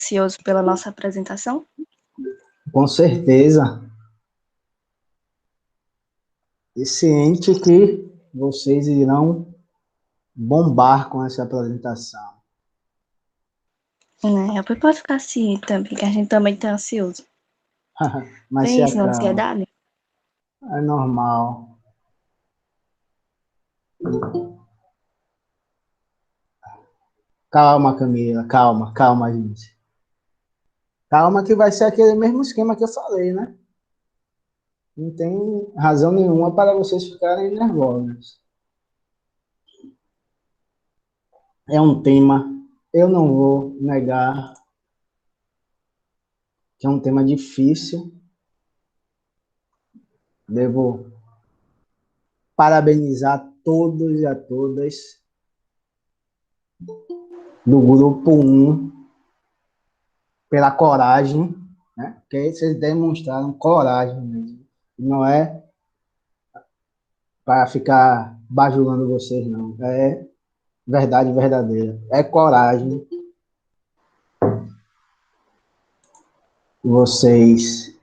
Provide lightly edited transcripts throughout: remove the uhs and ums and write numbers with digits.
ansioso pela nossa apresentação? Com certeza. E ciente que vocês irão bombar com essa apresentação. Pode ficar assim também, que a gente também tá ansioso. Mas se Tem isso na acalma. ansiedade? É normal. Calma, Camila. Calma, calma, gente. Calma que vai ser aquele mesmo esquema que eu falei, né? Não tem razão nenhuma para vocês ficarem nervosos. É um tema, eu não vou negar, que é um tema difícil. Devo parabenizar todos e a todas do grupo 1 pela coragem, né? Porque vocês demonstraram coragem mesmo. Não é para ficar bajulando vocês, não. É verdade verdadeira. É coragem vocês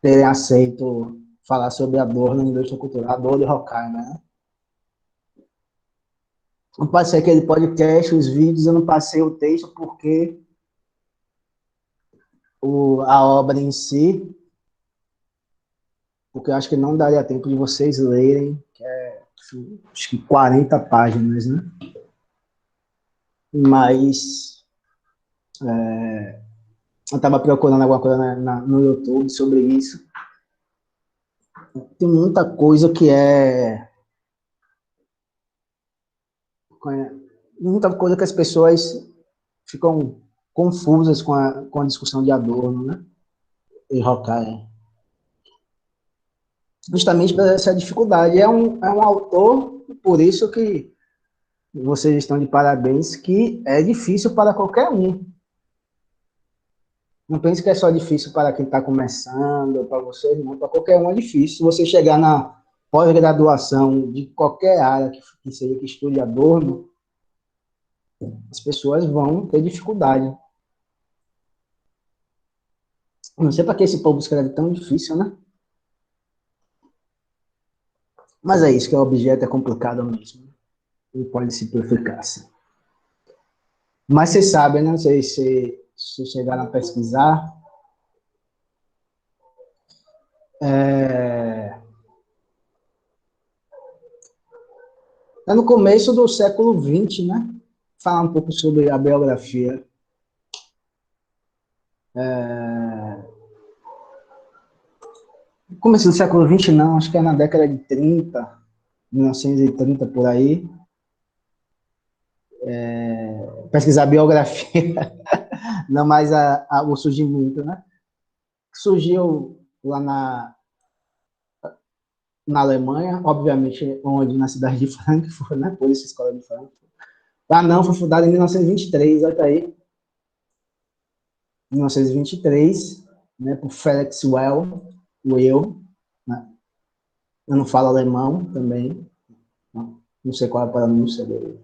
terem aceito falar sobre a dor na indústria cultural, a dor de Roraima, né? Não passei aquele podcast, os vídeos, eu não passei o texto porque a obra em si, porque eu acho que não daria tempo de vocês lerem, que é acho que 40 páginas, né? Mas eu estava procurando alguma coisa no YouTube sobre isso. Tem muita coisa que muita coisa que as pessoas ficam confusas com a discussão de Adorno, né? E Horkheimer. Justamente por essa dificuldade. É um autor, por isso que vocês estão de parabéns, que é difícil para qualquer um. Não pense que é só difícil para quem está começando, para vocês, não. Para qualquer um é difícil. Se você chegar na pós-graduação de qualquer área que seja que estude Adorno, as pessoas vão ter dificuldade. Não sei para que esse povo escreve tão difícil, né? Mas é isso, que o objeto é complicado mesmo. Não pode simplificar-se. Mas vocês sabem, né? Não sei se chegaram a pesquisar. É no começo do século XX, né? Falar um pouco sobre a biografia. No começo do século XX, não, acho que é na década de 30, 1930, por aí. Pesquisar a biografia, não mais o surgimento, né? Surgiu lá na Alemanha, obviamente, onde na cidade de Frankfurt, né? Por isso a escola de Frankfurt. Ah, não, foi fundada em 1923, olha aí. 1923, né, por Felix Will, né? Eu não falo alemão também, não sei qual é a pronúncia dele.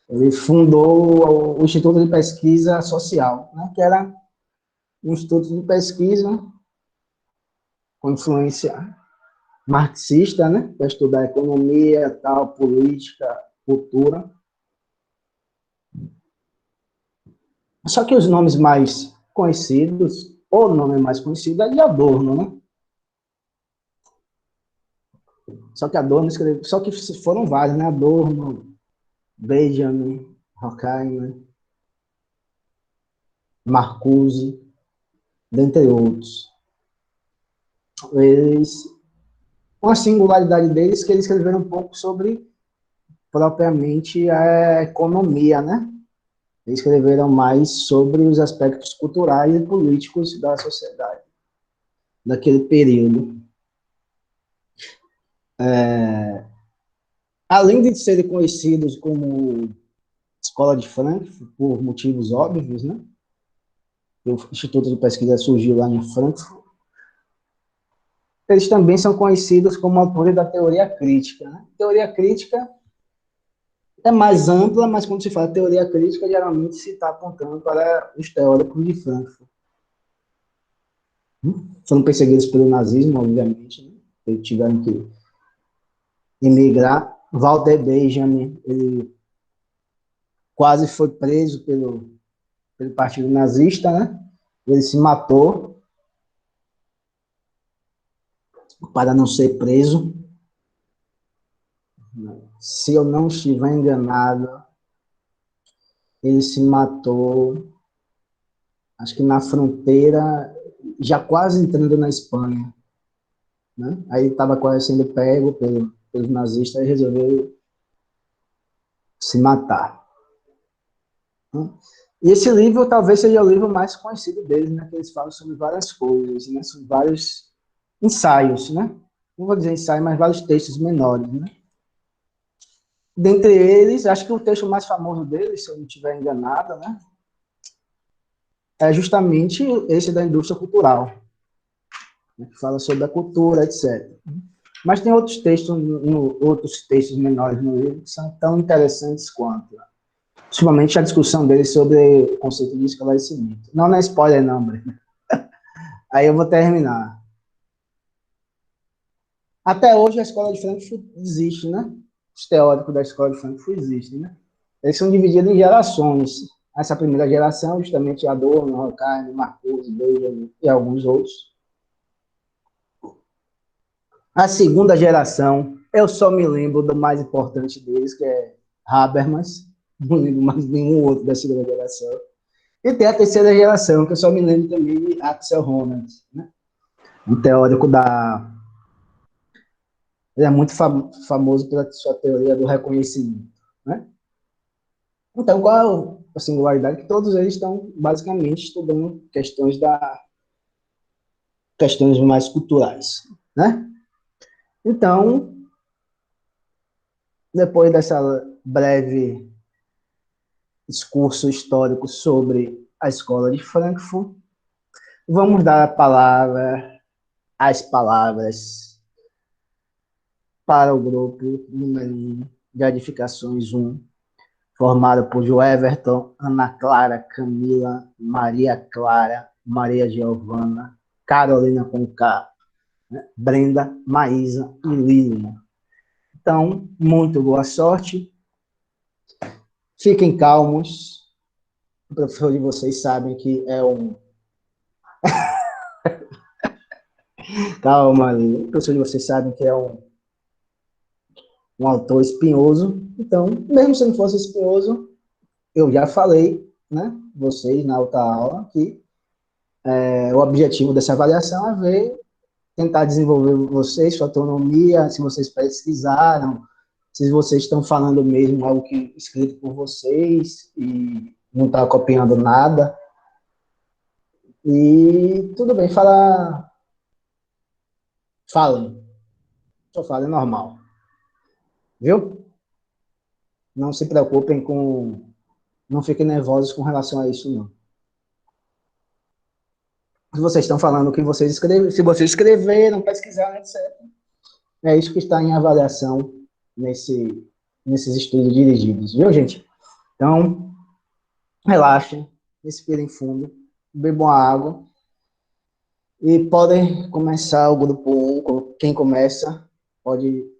Ele fundou o Instituto de Pesquisa Social, né, que era um instituto de pesquisa com influência marxista, né, para estudar economia, tal, política, cultura. Só que os nomes mais conhecidos, o nome mais conhecido é de Adorno, né? Só que Adorno escreveu, só que foram vários, né? Adorno, Benjamin, Horkheimer, Marcuse, dentre outros. Eles, uma singularidade deles é que eles escreveram um pouco sobre propriamente a economia, né? Eles escreveram mais sobre os aspectos culturais e políticos da sociedade daquele período. Além de serem conhecidos como Escola de Frankfurt, por motivos óbvios, né? O Instituto de Pesquisa surgiu lá em Frankfurt. Eles também são conhecidos como autores da teoria crítica, né? Teoria crítica é mais ampla, mas quando se fala teoria crítica, geralmente se está apontando para os teóricos de Frankfurt. Foram perseguidos pelo nazismo, obviamente, né? Eles tiveram que emigrar. Walter Benjamin, ele quase foi preso pelo partido nazista, né? Ele se matou para não ser preso. Se eu não estiver enganado, ele se matou, acho que na fronteira, já quase entrando na Espanha, né? Aí ele estava quase sendo pego pelos nazistas e resolveu se matar. Né? E esse livro talvez seja o livro mais conhecido deles, né? Que eles falam sobre várias coisas, né? Sobre vários ensaios, né? Não vou dizer ensaio, mas vários textos menores, né? Dentre eles, acho que o texto mais famoso deles, se eu não estiver enganado, né? É justamente esse da indústria cultural, né? Que fala sobre a cultura, etc. Mas tem outros textos, outros textos menores no livro que são tão interessantes quanto. Principalmente a discussão deles sobre o conceito de esclarecimento. Não é spoiler, não, Breno. Aí eu vou terminar. Até hoje a escola de Frankfurt existe, né? Os teóricos da escola de Frankfurt existem, né? Eles são divididos em gerações. Essa primeira geração, justamente Adorno, Horkheimer, Marcuse, Benjamin e alguns outros. A segunda geração, eu só me lembro do mais importante deles, que é Habermas. Não lembro mais nenhum outro da segunda geração. E tem a terceira geração, que eu só me lembro também de Axel Honneth, né? Um teórico da... Ele é muito famoso pela sua teoria do reconhecimento, né? Então, qual é a singularidade? Que todos eles estão basicamente estudando questões mais culturais, né? Então, depois dessa breve discurso histórico sobre a escola de Frankfurt, vamos dar as palavras para o grupo número 1 de edificações 1, formado por Joeverton, Ana Clara, Camila, Maria Clara, Maria Giovana, Carolina com K, né? Brenda, Maísa e Lilian. Então, muito boa sorte. Fiquem calmos. O professor de vocês sabem que é um... Calma, o professor de vocês sabem que é um autor espinhoso. Então, mesmo se não fosse espinhoso, eu já falei, né, vocês na outra aula, que o objetivo dessa avaliação é ver, tentar desenvolver vocês, sua autonomia, se vocês pesquisaram, se vocês estão falando mesmo algo que escrito por vocês e não está copiando nada. E tudo bem, falem, só falem normal, viu? Não se preocupem não fiquem nervosos com relação a isso, não. Se vocês estão falando o que vocês escreveram, se vocês escreveram, pesquisaram, etc. É isso que está em avaliação nesses estudos dirigidos, viu, gente? Então, relaxem, respirem fundo, bebam água e podem começar o grupo 1. Quem começa pode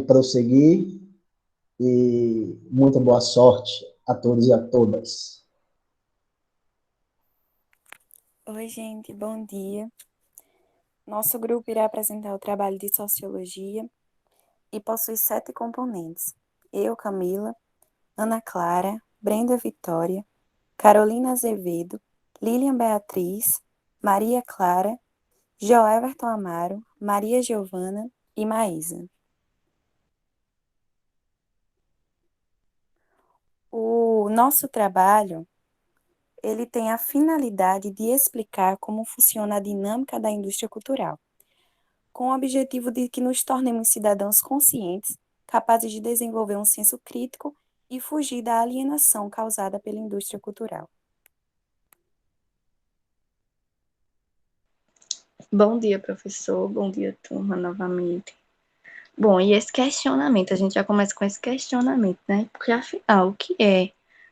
prosseguir e muita boa sorte a todos e a todas. Oi, gente, bom dia. Nosso grupo irá apresentar o trabalho de sociologia e possui 7 componentes. Eu, Camila, Ana Clara, Brenda Vitória, Carolina Azevedo, Lilian Beatriz, Maria Clara, Joeverton Amaro, Maria Giovana e Maísa. O nosso trabalho, ele tem a finalidade de explicar como funciona a dinâmica da indústria cultural, com o objetivo de que nos tornemos cidadãos conscientes, capazes de desenvolver um senso crítico e fugir da alienação causada pela indústria cultural. Bom dia, professor. Bom dia, turma, novamente. Bom, e esse questionamento, a gente já começa com esse questionamento, né? Porque afinal, o que é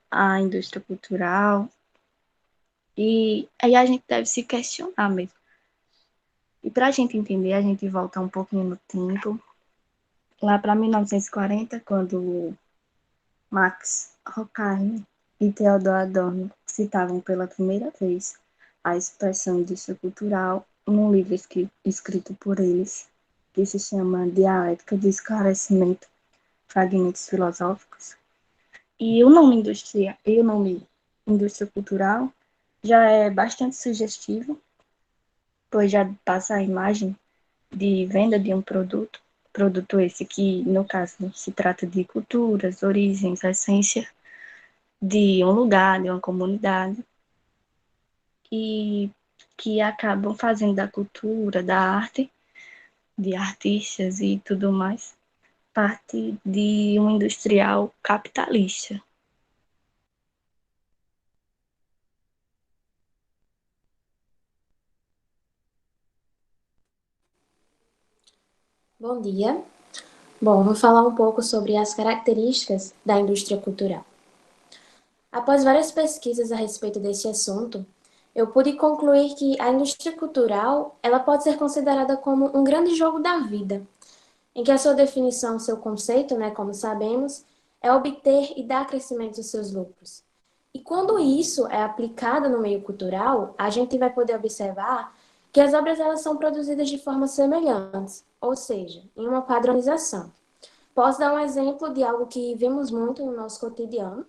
a indústria cultural? E aí a gente deve se questionar mesmo. E para a gente entender, a gente volta um pouquinho no tempo, lá para 1940, quando Max Horkheim e Theodor Adorno citavam pela primeira vez a expressão indústria cultural num livro escrito por eles, que se chama Dialética do Esclarecimento, Fragmentos Filosóficos. E o nome indústria cultural já é bastante sugestivo, pois já passa a imagem de venda de um produto esse que, no caso, se trata de culturas, origens, essência de um lugar, de uma comunidade, e que acabam fazendo da cultura, da arte, de artistas e tudo mais, parte de um industrial capitalista. Bom dia. Bom, vou falar um pouco sobre as características da indústria cultural. Após várias pesquisas a respeito desse assunto, eu pude concluir que a indústria cultural, ela pode ser considerada como um grande jogo da vida, em que a sua definição, seu conceito, né, como sabemos, é obter e dar crescimento aos seus lucros. E quando isso é aplicado no meio cultural, a gente vai poder observar que as obras elas são produzidas de formas semelhantes, ou seja, em uma padronização. Posso dar um exemplo de algo que vemos muito no nosso cotidiano.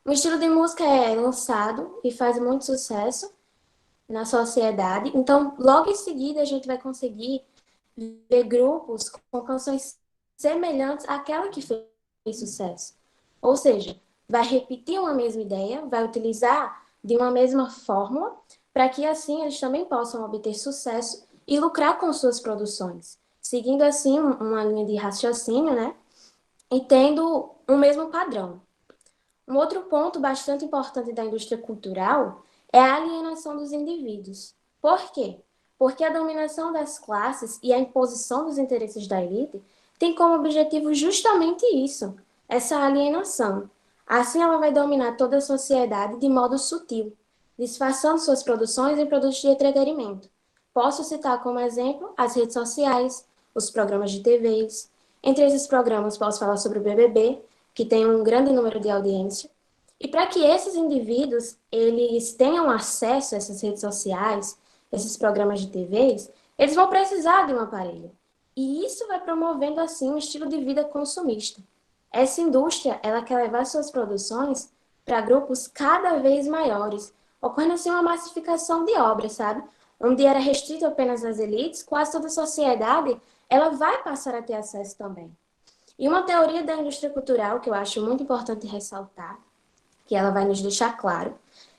Um estilo de música é lançado e faz muito sucesso na sociedade, então logo em seguida a gente vai conseguir ver grupos com canções semelhantes àquela que fez sucesso. Ou seja, vai repetir uma mesma ideia, vai utilizar de uma mesma fórmula, para que assim eles também possam obter sucesso e lucrar com suas produções, seguindo assim uma linha de raciocínio, né? E tendo um mesmo padrão. Um outro ponto bastante importante da indústria cultural é a alienação dos indivíduos. Por quê? Porque a dominação das classes e a imposição dos interesses da elite tem como objetivo justamente isso, essa alienação. Assim, ela vai dominar toda a sociedade de modo sutil, disfarçando suas produções em produtos de entretenimento. Posso citar como exemplo as redes sociais, os programas de TVs. Entre esses programas, posso falar sobre o BBB, que tem um grande número de audiência. E para que esses indivíduos eles tenham acesso a essas redes sociais, esses programas de TVs, eles vão precisar de um aparelho. E isso vai promovendo assim um estilo de vida consumista. Essa indústria, ela quer levar suas produções para grupos cada vez maiores, ocorrendo assim uma massificação de obras, sabe? Onde era restrito apenas às elites, quase toda a sociedade, ela vai passar a ter acesso também. E uma teoria da indústria cultural que eu acho muito importante ressaltar, que ela vai nos deixar claro,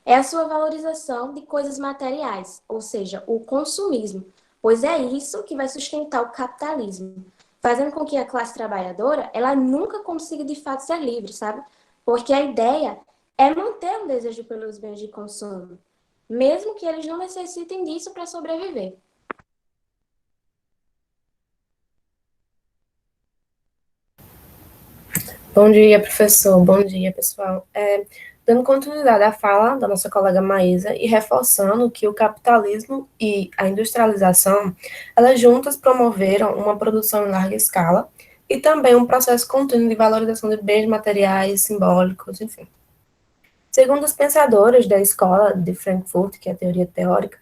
é a sua valorização de coisas materiais, ou seja, o consumismo, pois é isso que vai sustentar o capitalismo, fazendo com que a classe trabalhadora, ela nunca consiga de fato ser livre, sabe? Porque a ideia é manter o desejo pelos bens de consumo, mesmo que eles não necessitem disso para sobreviver. Bom dia, professor. Bom dia, pessoal. Dando continuidade à fala da nossa colega Maísa e reforçando que o capitalismo e a industrialização, elas juntas promoveram uma produção em larga escala e também um processo contínuo de valorização de bens materiais, simbólicos, enfim. Segundo os pensadores da escola de Frankfurt, que é a teoria teórica,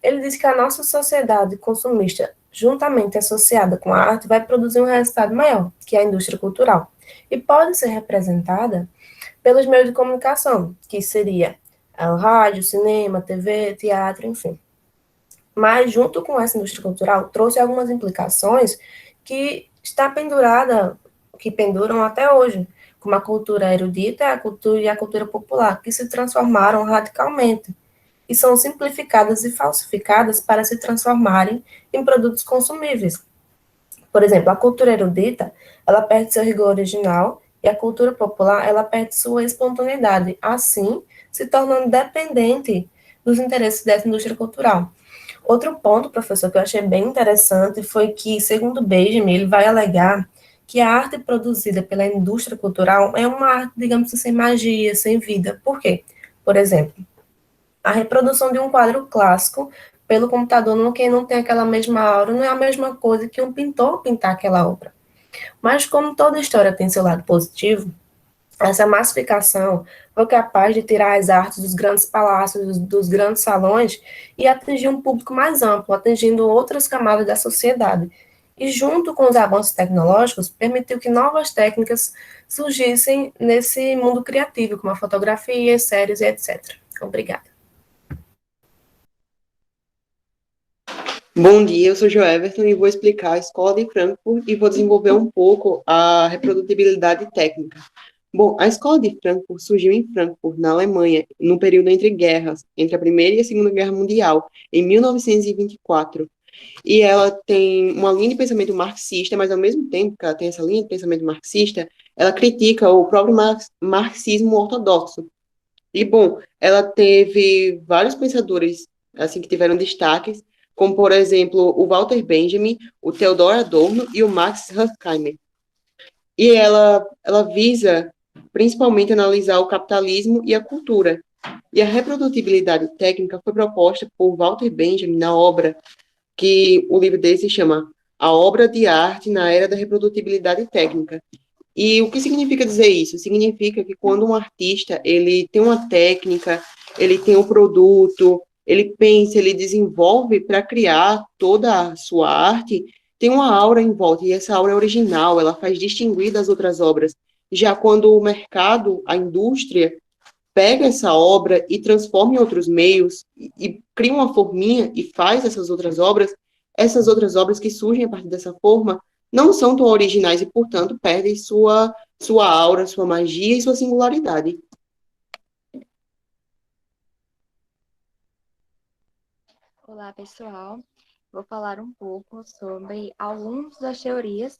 ele diz que a nossa sociedade consumista, juntamente associada com a arte, vai produzir um resultado maior, que é a indústria cultural, e pode ser representada pelos meios de comunicação, que seria o rádio, cinema, TV, teatro, enfim. Mas, junto com essa indústria cultural, trouxe algumas implicações que está pendurada, que penduram até hoje, como a cultura erudita e a cultura popular, que se transformaram radicalmente e são simplificadas e falsificadas para se transformarem em produtos consumíveis. Por exemplo, a cultura erudita, ela perde seu rigor original e a cultura popular, ela perde sua espontaneidade, assim, se tornando dependente dos interesses dessa indústria cultural. Outro ponto, professor, que eu achei bem interessante foi que, segundo Benjamin, ele vai alegar que a arte produzida pela indústria cultural é uma arte, digamos assim, sem magia, sem vida. Por quê? Por exemplo, a reprodução de um quadro clássico pelo computador, quem não tem aquela mesma aura, não é a mesma coisa que um pintor pintar aquela obra. Mas como toda história tem seu lado positivo, essa massificação foi capaz de tirar as artes dos grandes palácios, dos grandes salões e atingir um público mais amplo, atingindo outras camadas da sociedade. E junto com os avanços tecnológicos, permitiu que novas técnicas surgissem nesse mundo criativo, como a fotografia, séries e etc. Obrigada. Bom dia, eu sou Joe Everton e vou explicar a Escola de Frankfurt e vou desenvolver um pouco a reprodutibilidade técnica. Bom, a Escola de Frankfurt surgiu em Frankfurt, na Alemanha, no período entre guerras, entre a Primeira e a Segunda Guerra Mundial, em 1924. E ela tem uma linha de pensamento marxista, mas ao mesmo tempo que ela tem essa linha de pensamento marxista, ela critica o próprio marxismo ortodoxo. E, bom, ela teve vários pensadores assim que tiveram destaques, como, por exemplo, o Walter Benjamin, o Theodor Adorno e o Max Horkheimer. E ela visa principalmente analisar o capitalismo e a cultura. E a reprodutibilidade técnica foi proposta por Walter Benjamin na obra, que o livro dele se chama A Obra de Arte na Era da Reprodutibilidade Técnica. E o que significa dizer isso? Significa que quando um artista ele tem uma técnica, ele tem um produto, ele pensa, ele desenvolve para criar toda a sua arte, tem uma aura em volta, e essa aura é original, ela faz distinguir das outras obras. Já quando o mercado, a indústria, pega essa obra e transforma em outros meios, e cria uma forminha e faz essas outras obras que surgem a partir dessa forma, não são tão originais e, portanto, perdem sua aura, sua magia e sua singularidade. Olá, pessoal. Vou falar um pouco sobre algumas das teorias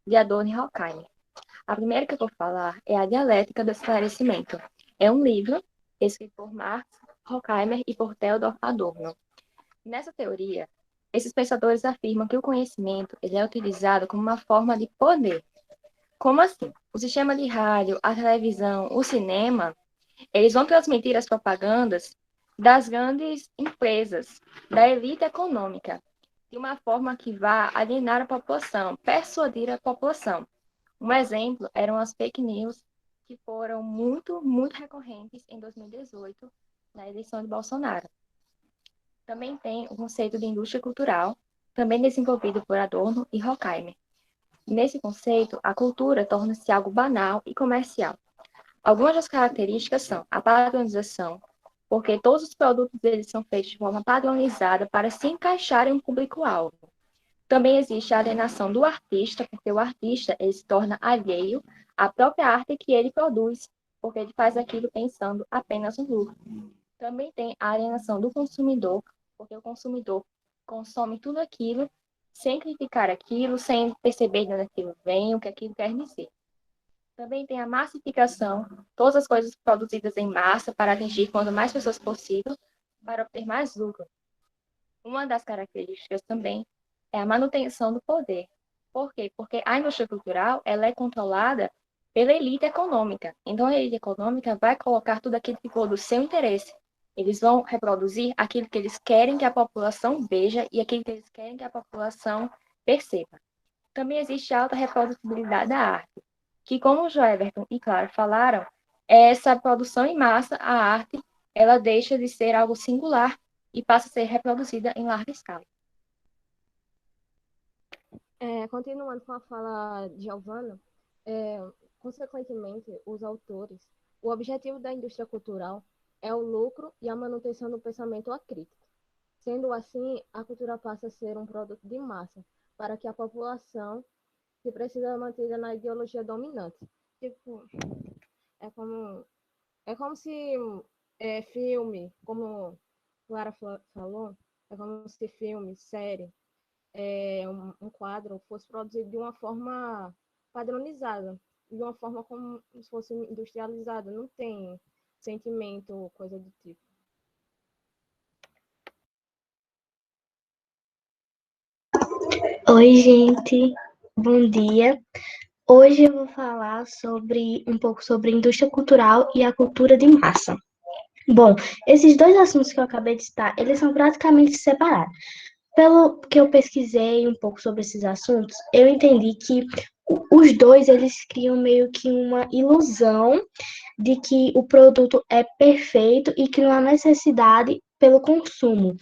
de Adorno e Horkheimer. A primeira que eu vou falar é a Dialética do Esclarecimento. É um livro escrito por Marx Horkheimer e por Theodor Adorno. Nessa teoria, esses pensadores afirmam que o conhecimento ele é utilizado como uma forma de poder. Como assim? O sistema de rádio, a televisão, o cinema, eles vão transmitir as propagandas das grandes empresas, da elite econômica, de uma forma que vá alienar a população, persuadir a população. Um exemplo eram as fake news, que foram muito recorrentes em 2018, na eleição de Bolsonaro. Também tem o conceito de indústria cultural, também desenvolvido por Adorno e Horkheimer. Nesse conceito, a cultura torna-se algo banal e comercial. Algumas das características são a padronização, porque todos os produtos deles são feitos de forma padronizada para se encaixar em um público-alvo. Também existe a alienação do artista, porque o artista ele se torna alheio à própria arte que ele produz, porque ele faz aquilo pensando apenas no lucro. Também tem a alienação do consumidor, porque o consumidor consome tudo aquilo sem criticar aquilo, sem perceber de onde aquilo vem, o que aquilo quer dizer. Também tem a massificação, todas as coisas produzidas em massa para atingir quanto mais pessoas possível, para obter mais lucro. Uma das características também é a manutenção do poder. Por quê? Porque a indústria cultural ela é controlada pela elite econômica. Então, a elite econômica vai colocar tudo aquilo que for do seu interesse. Eles vão reproduzir aquilo que eles querem que a população veja e aquilo que eles querem que a população perceba. Também existe alta reprodutibilidade da arte, que, como o Joeverton e Claro falaram, essa produção em massa, a arte, ela deixa de ser algo singular e passa a ser reproduzida em larga escala. Continuando com a fala de Giovanna, consequentemente, os autores, o objetivo da indústria cultural é o lucro e a manutenção do pensamento acrítico. Sendo assim, a cultura passa a ser um produto de massa, para que a população se precisa manter na ideologia dominante. Tipo, é como se filme, como Clara falou, é como se filme, série, um quadro fosse produzido de uma forma padronizada, de uma forma como se fosse industrializada, não tem sentimento, coisa do tipo. Oi, gente. Bom dia. Hoje eu vou falar sobre um pouco sobre a indústria cultural e a cultura de massa. Bom, esses dois assuntos que eu acabei de citar, eles são praticamente separados. Pelo que eu pesquisei um pouco sobre esses assuntos, eu entendi que os dois eles criam meio que uma ilusão de que o produto é perfeito e que não há necessidade pelo consumo.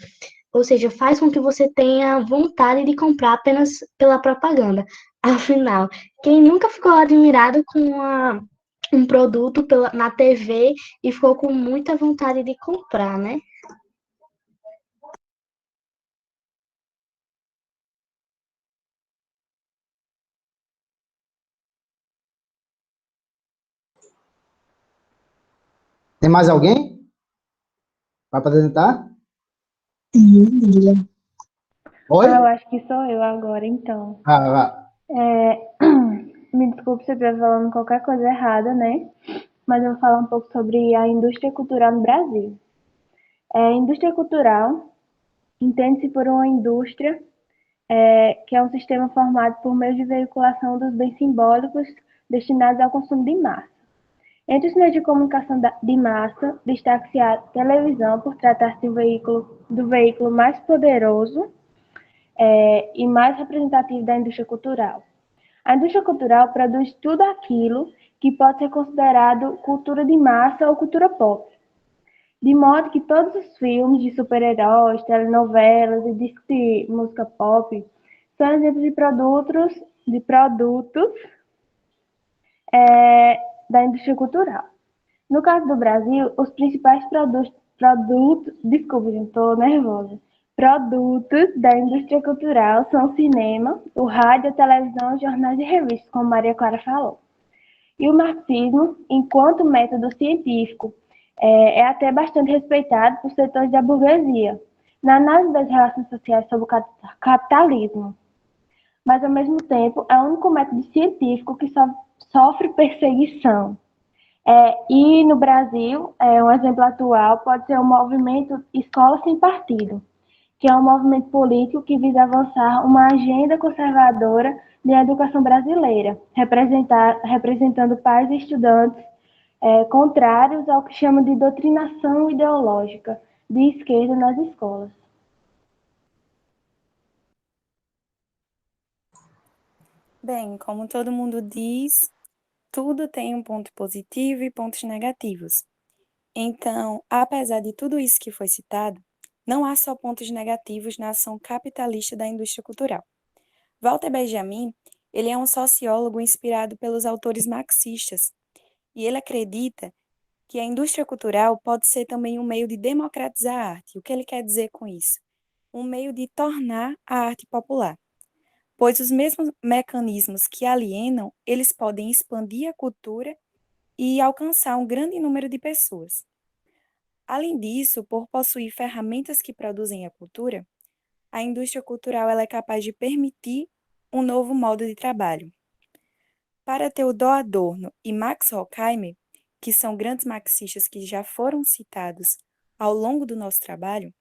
Ou seja, faz com que você tenha vontade de comprar apenas pela propaganda. Afinal, quem nunca ficou admirado com um produto na TV e ficou com muita vontade de comprar, né? Tem mais alguém para apresentar? Sim. Oi? Eu acho que sou eu agora, então. Ah, Me desculpe se eu estiver falando qualquer coisa errada, né? Mas eu vou falar um pouco sobre a indústria cultural no Brasil. Indústria cultural entende-se por uma indústria que é um sistema formado por meio de veiculação dos bens simbólicos destinados ao consumo de massa. Entre os meios de comunicação de massa, destaca-se a televisão por tratar-se do veículo mais poderoso e mais representativo da indústria cultural. A indústria cultural produz tudo aquilo que pode ser considerado cultura de massa ou cultura pop, de modo que todos os filmes de super-heróis, telenovelas e discos de música pop são exemplos de produtos da indústria cultural. No caso do Brasil, os principais desculpa, gente, estou nervosa. Produtos da indústria cultural são o cinema, o rádio, a televisão, jornais e revistas, como Maria Clara falou. E o marxismo, enquanto método científico, é até bastante respeitado por setores da burguesia, na análise das relações sociais sobre o capitalismo. Mas, ao mesmo tempo, é o único método científico que sofre perseguição. E no Brasil, um exemplo atual pode ser o movimento Escola Sem Partido, que é um movimento político que visa avançar uma agenda conservadora da educação brasileira, representando pais e estudantes contrários ao que chama de doutrinação ideológica de esquerda nas escolas. Bem, como todo mundo diz, tudo tem um ponto positivo e pontos negativos. Então, apesar de tudo isso que foi citado, não há só pontos negativos na ação capitalista da indústria cultural. Walter Benjamin, ele é um sociólogo inspirado pelos autores marxistas, e ele acredita que a indústria cultural pode ser também um meio de democratizar a arte. O que ele quer dizer com isso? Um meio de tornar a arte popular, pois os mesmos mecanismos que alienam, eles podem expandir a cultura e alcançar um grande número de pessoas. Além disso, por possuir ferramentas que produzem a cultura, a indústria cultural ela é capaz de permitir um novo modo de trabalho. Para Theodor Adorno e Max Horkheimer, que são grandes marxistas que já foram citados ao longo do nosso trabalho,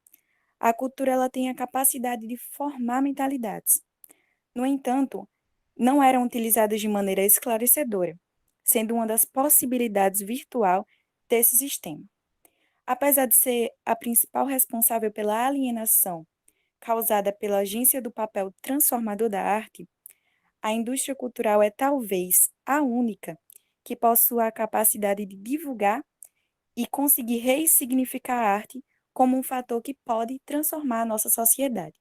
a cultura ela tem a capacidade de formar mentalidades. No entanto, não eram utilizadas de maneira esclarecedora, sendo uma das possibilidades virtual desse sistema. Apesar de ser a principal responsável pela alienação causada pela agência do papel transformador da arte, a indústria cultural é talvez a única que possua a capacidade de divulgar e conseguir ressignificar a arte como um fator que pode transformar a nossa sociedade.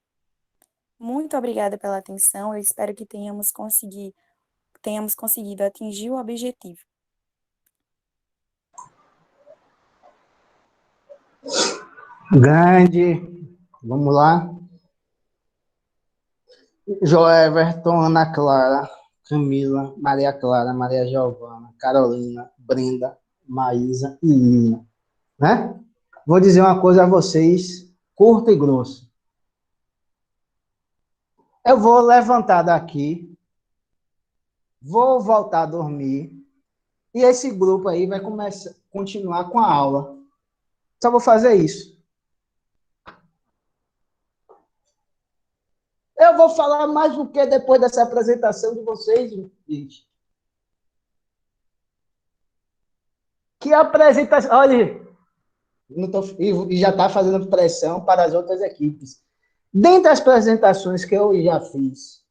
Muito obrigada pela atenção, eu espero que tenhamos conseguido atingir o objetivo. grande. Vamos lá. Joeverton, Ana Clara, Camila, Maria Clara, Maria Giovana, Carolina, Brenda, Maísa e Lina. Né? Vou dizer uma coisa a vocês, curto e grosso. Eu vou levantar daqui, vou voltar a dormir, e esse grupo aí vai continuar com a aula. Só vou fazer isso. Eu vou falar mais do que depois dessa apresentação de vocês, gente? Que apresentação... Olha, e já está fazendo pressão para as outras equipes. Dentre as apresentações que eu já fiz,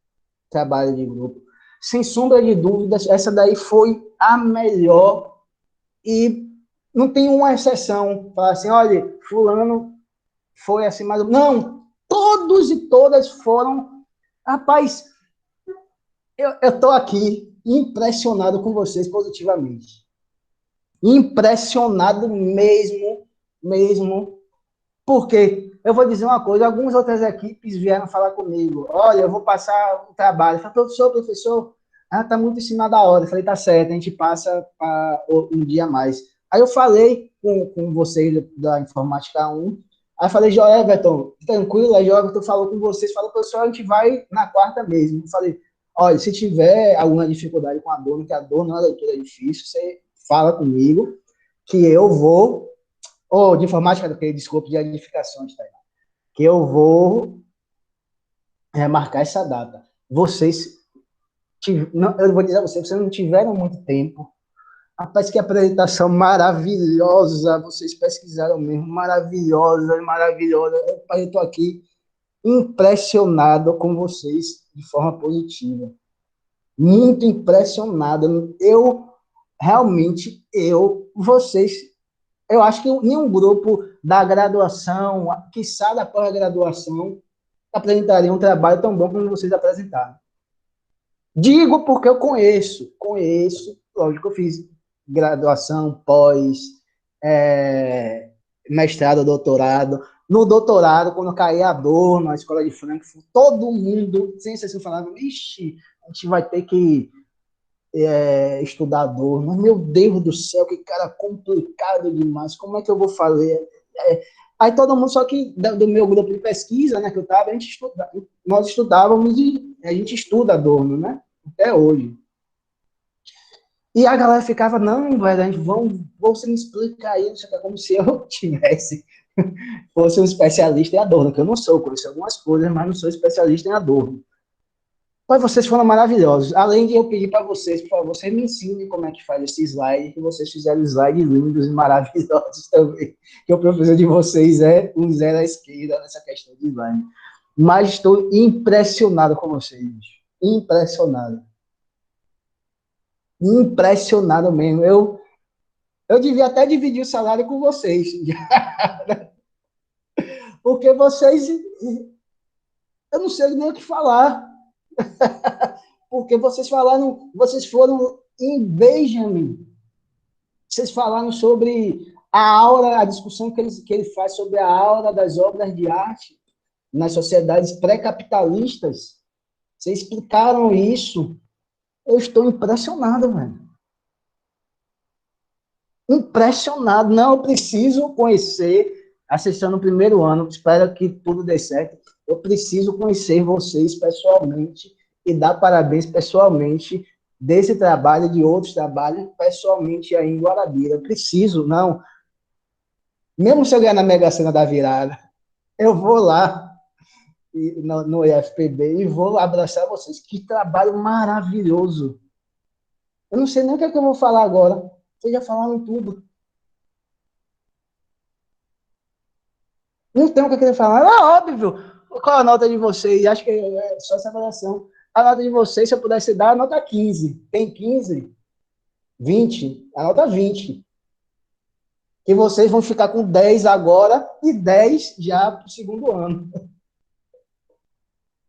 trabalho de grupo, sem sombra de dúvidas, essa daí foi a melhor e não tem uma exceção. Falar assim, olha, fulano foi assim, mas não, todos e todas foram. Rapaz, eu estou aqui impressionado com vocês positivamente. Impressionado mesmo, porque eu vou dizer uma coisa, algumas outras equipes vieram falar comigo, olha, eu vou passar o trabalho. Eu falei, professor, está muito em cima da hora. Eu falei, tá certo, a gente passa um dia a mais. Aí eu falei com vocês da Informática 1, aí eu falei, Joel, Everton, tranquilo, aí Joel, Everton falou com vocês, falou, professor, a gente vai na quarta mesmo. Eu falei, olha, se tiver alguma dificuldade com a dona, que a dona é uma leitura difícil, você fala comigo, que eu vou, de informática, desculpa, de edificações, tá? Que eu vou marcar essa data. Vocês, eu vou dizer a vocês não tiveram muito tempo. Rapaz, que apresentação maravilhosa, vocês pesquisaram mesmo, maravilhosa. Eu estou aqui impressionado com vocês de forma positiva. Muito impressionado. Eu acho que nenhum grupo da graduação, quiçá da pós-graduação, apresentaria um trabalho tão bom como vocês apresentaram. Digo porque eu conheço, lógico, eu fiz graduação, mestrado, doutorado. No doutorado, quando eu caí a dor na escola de Frankfurt, todo mundo, sem exceção, falava, ixi, a gente vai ter que estudar a dor. Mas, meu Deus do céu, que cara complicado demais, como é que eu vou fazer? Aí todo mundo, só que do meu grupo de pesquisa, né, que eu estava, nós estudávamos e a gente estuda Adorno, né, até hoje. E a galera ficava, não, velho, a gente você me explica aí, isso é como se eu fosse um especialista em Adorno, que eu não sou, conheço algumas coisas, mas não sou especialista em Adorno. Mas vocês foram maravilhosos. Além de eu pedir para vocês, por favor, vocês me ensinem como é que faz esse slide, que vocês fizeram slides lindos e maravilhosos também. Que o professor de vocês é um zero à esquerda nessa questão de slide. Mas estou impressionado com vocês. Impressionado. Impressionado mesmo. Eu devia até dividir o salário com vocês. Porque vocês... Eu não sei nem o que falar. Porque vocês foram em Benjamin. Vocês falaram sobre a aura, a discussão que ele faz sobre a aura das obras de arte nas sociedades pré-capitalistas. Vocês explicaram isso. Eu estou impressionado, velho. Impressionado. Não, eu preciso conhecer a sessão no primeiro ano. Espero que tudo dê certo. Eu preciso conhecer vocês pessoalmente e dar parabéns pessoalmente desse trabalho e de outros trabalhos pessoalmente aí em Guarabira. Eu preciso, não. Mesmo se eu ganhar na Mega Sena da virada, eu vou lá no IFPB e vou abraçar vocês. Que trabalho maravilhoso. Eu não sei nem o que é que eu vou falar agora. Vocês já falaram tudo. Não tem o que eu queria falar. É óbvio. Qual a nota de vocês? Acho que é só essa avaliação. A nota de vocês, se eu pudesse dar, a nota 15. Tem 15? 20? A nota 20. Que vocês vão ficar com 10 agora e 10 já para o segundo ano.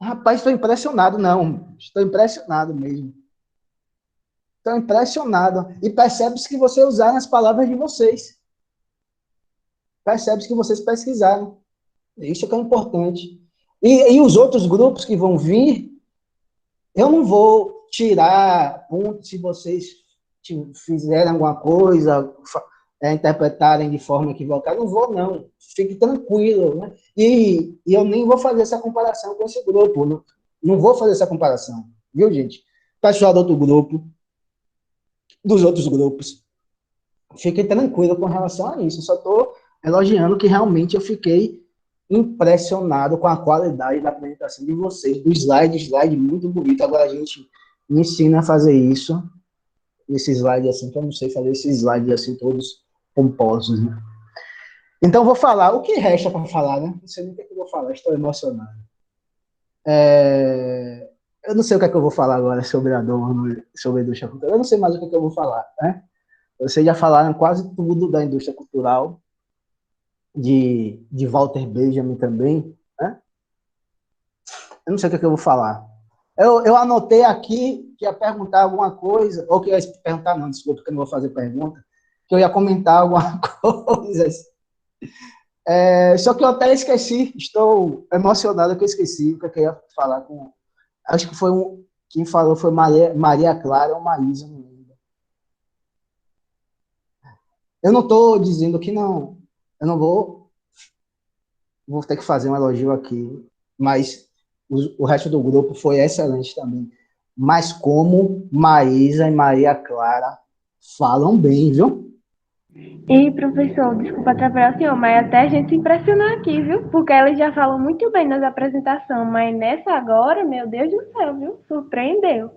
Rapaz, estou impressionado, não. Estou impressionado mesmo. Estou impressionado. E percebe-se que vocês usaram as palavras de vocês. Percebe-se que vocês pesquisaram. Isso que é importante. E os outros grupos que vão vir, eu não vou tirar ponto se vocês fizerem alguma coisa, interpretarem de forma equivocada. Não vou, não. Fique tranquilo. Né? E eu nem vou fazer essa comparação com esse grupo. Não vou fazer essa comparação. Viu, gente? Pessoal do outro grupo, dos outros grupos, fiquem tranquilos com relação a isso. Eu só estou elogiando que realmente eu fiquei impressionado com a qualidade da apresentação de vocês, do slide muito bonito. Agora a gente me ensina a fazer isso, esse slide assim, que eu não sei fazer esses slides assim todos pomposos, né? Então vou falar, o que resta para falar, né? Não sei nem o que eu vou falar, estou emocionado. Eu não sei o que é que eu vou falar agora sobre Adorno, sobre a indústria cultural, eu não sei mais o que é que eu vou falar, né? Vocês já falaram quase tudo da indústria cultural, de Walter Benjamin também, né? Eu não sei o que é que eu vou falar. Eu anotei aqui que ia perguntar alguma coisa, ou que ia perguntar, não, desculpa, que eu não vou fazer pergunta, que eu ia comentar alguma coisa. Só que eu até esqueci, estou emocionado que eu esqueci o que eu ia falar com. Acho que foi quem falou foi Maria Clara ou Maísa, não lembro. Eu não estou dizendo que não, eu não vou ter que fazer um elogio aqui, mas o resto do grupo foi excelente também. Mas como Maísa e Maria Clara falam bem, viu? E, professor, desculpa atrapalhar o senhor, mas até a gente se impressionou aqui, viu? Porque elas já falam muito bem nas apresentações, mas nessa agora, meu Deus do céu, viu? Surpreendeu.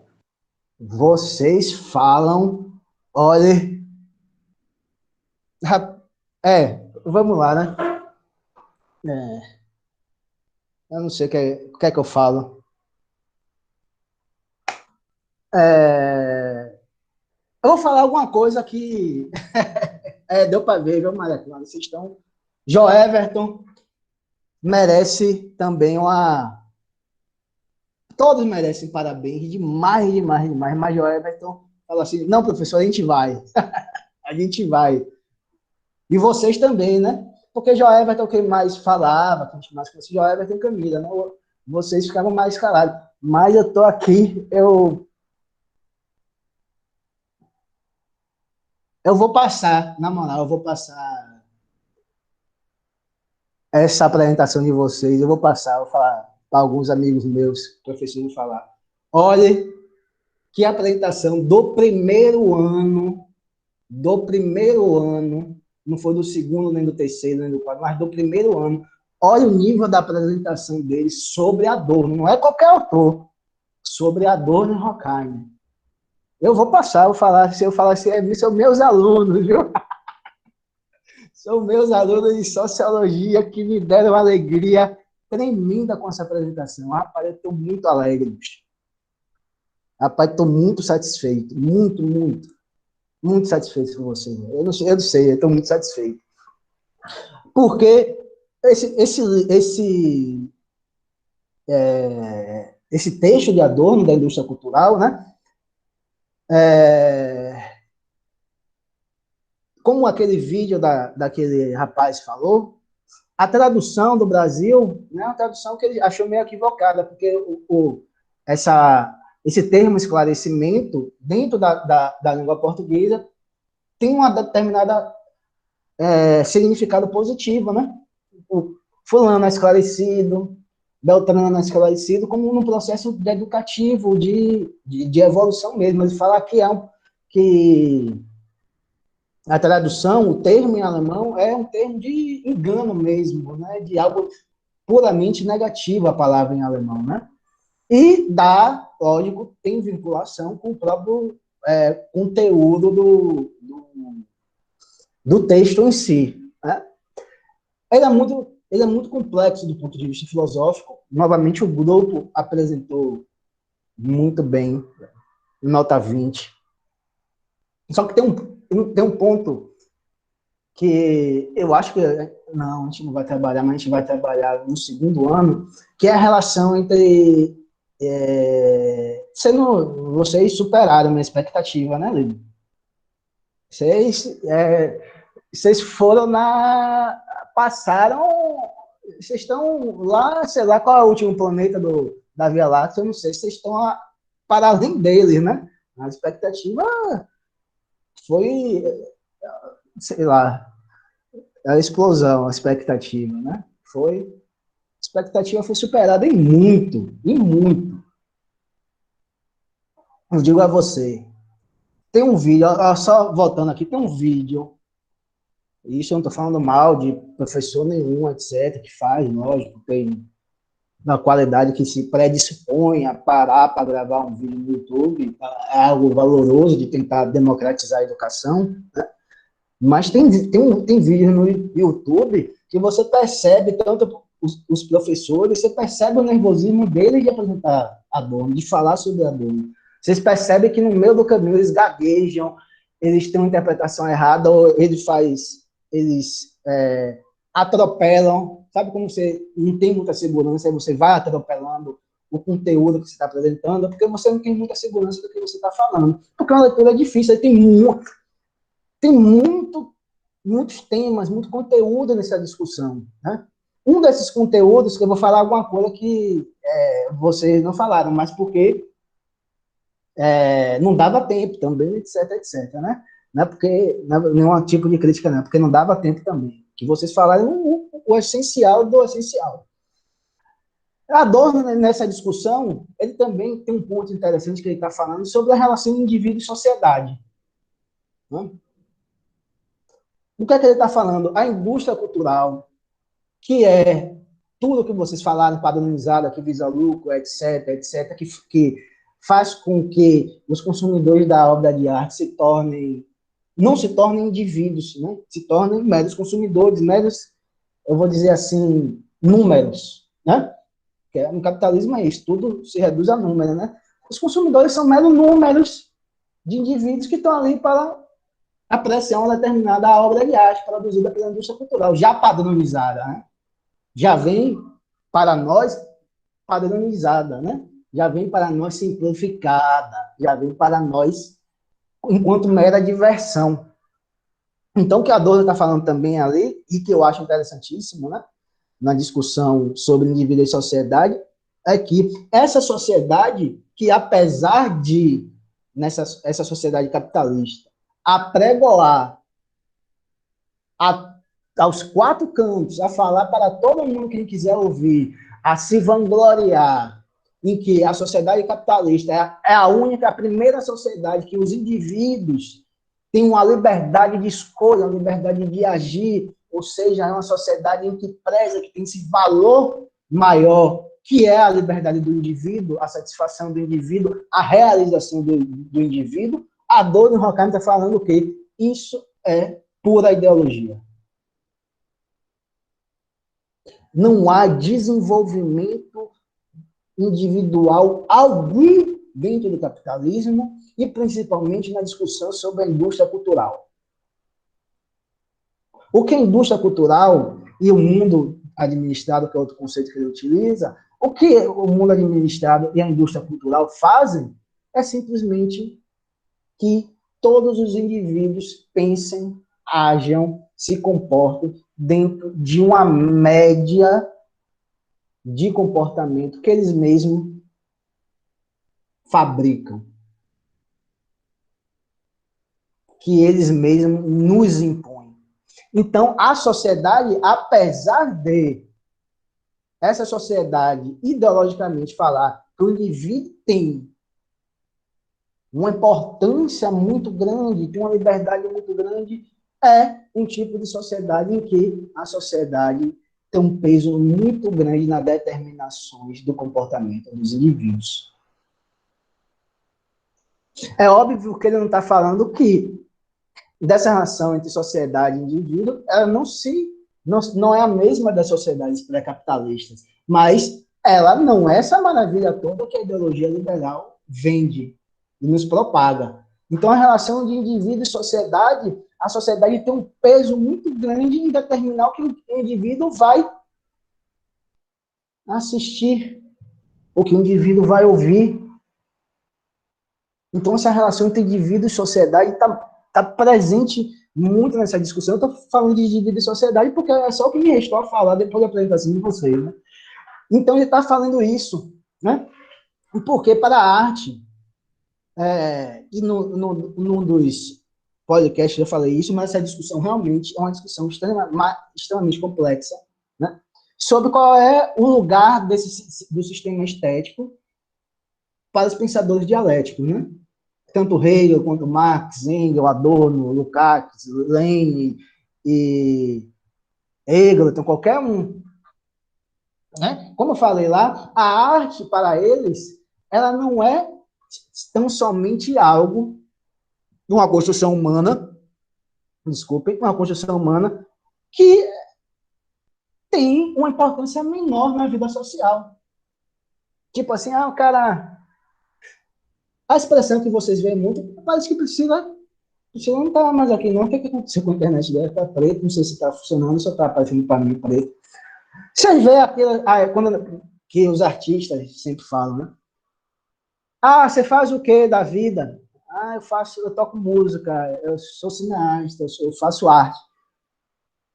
Vocês falam, olha, vamos lá, né? Eu não sei o que é que eu falo. Eu vou falar alguma coisa que deu para ver, viu, Maria Clara? Vocês estão... João Everton merece também Todos merecem parabéns, demais, demais, demais. Mas João Everton fala assim, não, professor, a gente vai. A gente vai. E vocês também, né? Porque João Everton é quem mais falava, quem mais conhecia João Everton e Camila, né? Vocês ficavam mais calados. Mas eu tô aqui, eu vou passar, na moral, eu vou passar essa apresentação de vocês, eu vou falar para alguns amigos meus, professores, falar. Olha, que apresentação do primeiro ano, não foi do segundo, nem do terceiro, nem do quarto, mas do primeiro ano. Olha o nível da apresentação deles sobre Adorno, não é qualquer autor, sobre Adorno e Horkheimer. Eu vou passar, se eu falar assim, são meus alunos, viu? São meus alunos de Sociologia que me deram uma alegria tremenda com essa apresentação. Rapaz, eu estou muito alegre, bicho. Rapaz, estou muito satisfeito, muito satisfeito com você. Eu não sei, eu estou muito satisfeito. Porque esse texto de Adorno, da indústria cultural, né? Como aquele vídeo daquele rapaz falou, a tradução do Brasil, né, uma tradução que ele achou meio equivocada, porque esse termo esclarecimento, dentro da língua portuguesa, tem uma determinada significado positivo, né? O fulano é esclarecido, Beltrano é esclarecido, como num processo educativo, de evolução mesmo. Ele fala que a tradução, o termo em alemão, é um termo de engano mesmo, né? De algo puramente negativo, a palavra em alemão, né? E lógico, tem vinculação com o próprio conteúdo do texto em si, né? Ele é muito complexo do ponto de vista filosófico. Novamente, o grupo apresentou muito bem, nota 20. Só que tem um ponto que eu acho que não, a gente não vai trabalhar, mas a gente vai trabalhar no segundo ano, que é a relação entre vocês superaram a minha expectativa, né, Lili? Vocês foram passaram, vocês estão lá, sei lá qual é o último planeta da Via Láctea, eu não sei, vocês estão para além deles, né? A expectativa foi, sei lá, a explosão, a expectativa, né? A expectativa foi superada em muito, em muito. Eu digo a você, tem um vídeo, só voltando aqui, tem um vídeo Isso eu não estou falando mal de professor nenhum, etc., que faz, lógico, tem uma qualidade que se predispõe a parar para gravar um vídeo no YouTube, é algo valoroso de tentar democratizar a educação, né? Mas tem vídeos no YouTube que você percebe, tanto os professores, você percebe o nervosismo deles de apresentar Adorno, de falar sobre Adorno. Vocês percebem que no meio do caminho eles gaguejam, eles têm uma interpretação errada, ou eles atropelam. Sabe como você não tem muita segurança, aí você vai atropelando o conteúdo que você está apresentando, porque você não tem muita segurança do que você está falando. Porque uma leitura é difícil, aí tem muitos temas, muito conteúdo nessa discussão, né? Um desses conteúdos que eu vou falar alguma coisa que vocês não falaram, mas porque não dava tempo também, etc, né? Não é porque nenhum tipo de crítica, não, é porque não dava tempo também. Que vocês falaram o essencial do essencial. Adorno, nessa discussão, ele também tem um ponto interessante que ele está falando sobre a relação indivíduo e sociedade, né? O que é que ele está falando? A indústria cultural, que é tudo que vocês falaram, padronizada, que visa lucro, etc, que faz com que os consumidores da obra de arte não se tornem indivíduos, né? Se tornem meros consumidores, meros, eu vou dizer assim, números, né? Porque no capitalismo é isso, tudo se reduz a número, né? Os consumidores são meros números de indivíduos que estão ali para apreciar uma determinada obra de arte produzida pela indústria cultural, já padronizada, né? Já vem para nós padronizada, né? Já vem para nós simplificada, já vem para nós enquanto mera diversão. Então, o que a Adorno está falando também ali, e que eu acho interessantíssimo, né, na discussão sobre indivíduo e sociedade, é que essa sociedade, que apesar de, essa sociedade capitalista, apregoar aos quatro cantos, a falar para todo mundo que quiser ouvir, a se vangloriar em que a sociedade capitalista é a primeira sociedade que os indivíduos têm uma liberdade de escolha, uma liberdade de agir, ou seja, é uma sociedade em que preza, que tem esse valor maior, que é a liberdade do indivíduo, a satisfação do indivíduo, a realização do indivíduo. Adorno e Horkheimer está falando que isso é pura ideologia. Não há desenvolvimento individual algum dentro do capitalismo e principalmente na discussão sobre a indústria cultural. O que a indústria cultural e o mundo administrado, que é outro conceito que ele utiliza, o que o mundo administrado e a indústria cultural fazem é simplesmente que todos os indivíduos pensem, ajam, se comportem dentro de uma média de comportamento que eles mesmos fabricam, que eles mesmos nos impõem. Então, a sociedade, apesar de essa sociedade ideologicamente falar que o indivíduo tem uma importância muito grande, tem uma liberdade muito grande, é um tipo de sociedade em que a sociedade tem um peso muito grande nas determinações do comportamento dos indivíduos. É óbvio que ele não está falando que dessa relação entre sociedade e indivíduo, ela não é a mesma das sociedades pré-capitalistas, mas ela não é essa maravilha toda que a ideologia liberal vende e nos propaga. Então, a relação de indivíduo e sociedade, a sociedade tem um peso muito grande em determinar o que o indivíduo vai assistir, o que o indivíduo vai ouvir. Então, essa relação entre indivíduo e sociedade está presente muito nessa discussão. Eu estou falando de indivíduo e sociedade porque é só o que me restou a falar depois da apresentação de vocês, né? Então, ele está falando isso, né? Porque para a arte, e num dos podcasts eu falei isso, mas essa discussão realmente é uma discussão extremamente complexa, né? Sobre qual é o lugar do sistema estético para os pensadores dialéticos, né? Tanto Hegel quanto Marx, Engels, Adorno, Lukács, Lenin, e Egerton, qualquer um, né? Como eu falei lá, a arte para eles, ela não é tão somente algo, uma construção humana, desculpem, uma construção humana que tem uma importância menor na vida social. Tipo assim, o cara... A expressão que vocês veem muito, parece que Priscila não está mais aqui, não. O que aconteceu com a internet dela? Está preto, não sei se está funcionando, só está aparecendo para mim preto. Vocês veem aquilo, que os artistas sempre falam, né? Você faz o quê da vida? Eu toco música, eu sou cineasta, eu faço arte.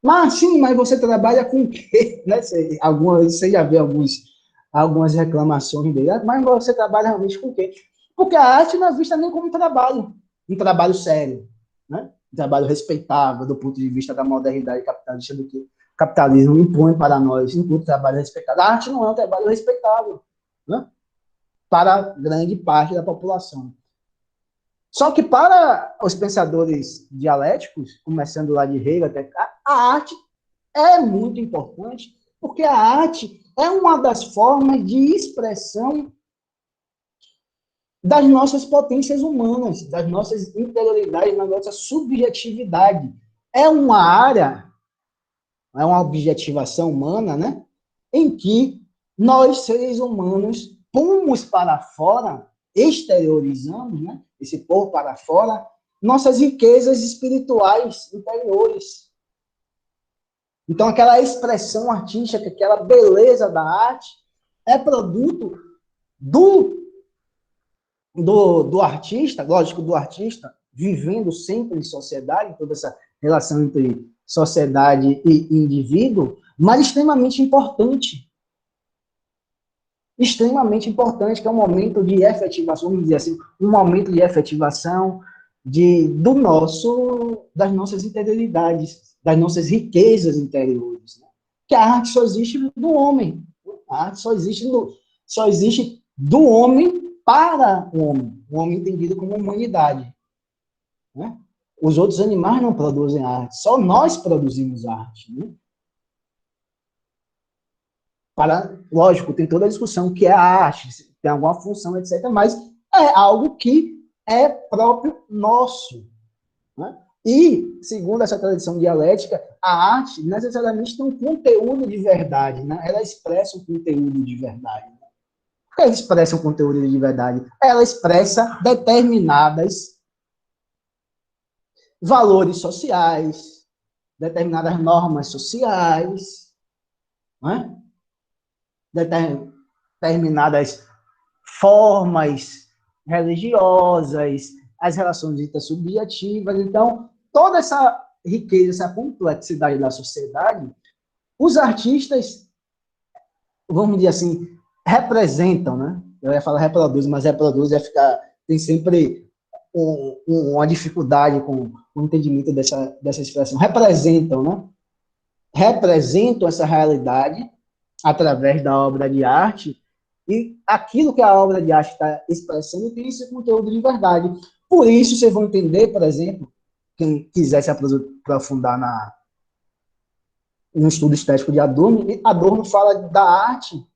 Mas sim, mas você trabalha com o quê? Né? Você já vê algumas reclamações dele. Mas você trabalha realmente com o quê? Porque a arte não é vista nem como um trabalho sério, né? Um trabalho respeitável do ponto de vista da modernidade capitalista do que o capitalismo impõe para nós, enquanto trabalho respeitável. A arte não é um trabalho respeitável, né? Para grande parte da população. Só que para os pensadores dialéticos, começando lá de Hegel, a arte é muito importante, porque a arte é uma das formas de expressão das nossas potências humanas, das nossas interioridades, da nossa subjetividade. É uma área, é uma objetivação humana, né, em que nós, seres humanos, pomos para fora, exteriorizamos, né, esse pôr para fora, nossas riquezas espirituais interiores. Então, aquela expressão artística, aquela beleza da arte, é produto do artista, lógico, do artista, vivendo sempre em sociedade, toda essa relação entre sociedade e indivíduo, mas extremamente importante. Extremamente importante, que é um momento de efetivação, vamos dizer assim, um momento de efetivação das nossas interioridades, das nossas riquezas interiores. Né? Que a arte só existe do homem. A arte só existe do homem para o homem entendido como humanidade. Né? Os outros animais não produzem arte, só nós produzimos arte. Né? Lógico, tem toda a discussão que é a arte, se tem alguma função, etc., mas é algo que é próprio nosso. Né? E, segundo essa tradição dialética, a arte necessariamente tem um conteúdo de verdade, né? Ela expressa um conteúdo de verdade. Por que ela expressa um conteúdo de verdade? Ela expressa determinadas valores sociais, determinadas normas sociais, né? Determinadas formas religiosas, as relações intersubjetivas. Então, toda essa riqueza, essa complexidade da sociedade, os artistas, vamos dizer assim, representam, né? Eu ia falar reproduz, mas reproduz tem sempre uma dificuldade com o entendimento dessa expressão. Representam, né? Representam essa realidade através da obra de arte, e aquilo que a obra de arte está expressando tem esse conteúdo de verdade. Por isso, vocês vão entender, por exemplo, quem quiser se aprofundar no estudo estético de Adorno fala da arte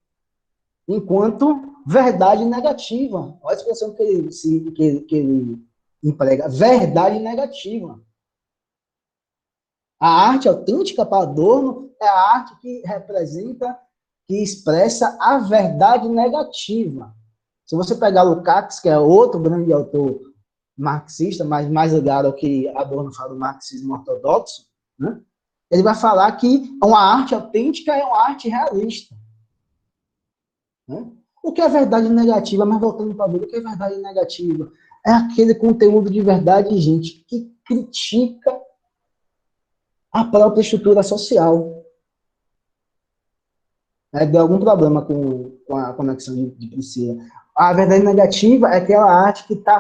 enquanto verdade negativa. Olha a expressão que ele emprega, verdade negativa. A arte autêntica para Adorno é a arte que representa, que expressa a verdade negativa. Se você pegar Lukács, que é outro grande autor marxista, mas mais ligado ao que Adorno fala do marxismo ortodoxo, né? Ele vai falar que uma arte autêntica é uma arte realista. Né? O que é verdade negativa? Mas voltando para ver, o que é verdade negativa? É aquele conteúdo de verdade, gente, que critica a própria estrutura social. Deu algum problema com a conexão de Priscila. A verdade negativa é aquela arte que está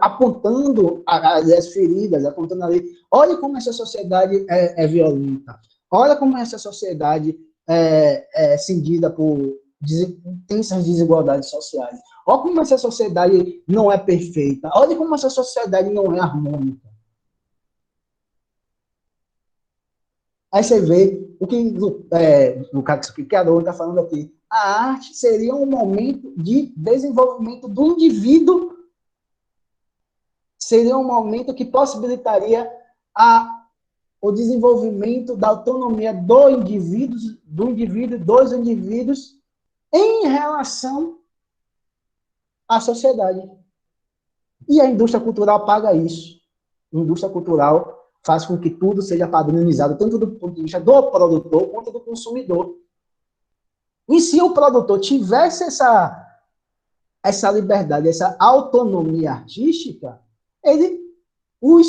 apontando as feridas, apontando ali. Olha como essa sociedade é violenta. Olha como essa sociedade é cindida por intensas desigualdades sociais. Olha como essa sociedade não é perfeita. Olha como essa sociedade não é harmônica. Aí você vê o que o criador está falando aqui. A arte seria um momento de desenvolvimento do indivíduo, seria um momento que possibilitaria o desenvolvimento da autonomia do indivíduo e dos indivíduos em relação à sociedade. E a indústria cultural paga isso. A indústria cultural faz com que tudo seja padronizado, tanto do ponto de vista do produtor quanto do consumidor. E se o produtor tivesse essa liberdade, essa autonomia artística, os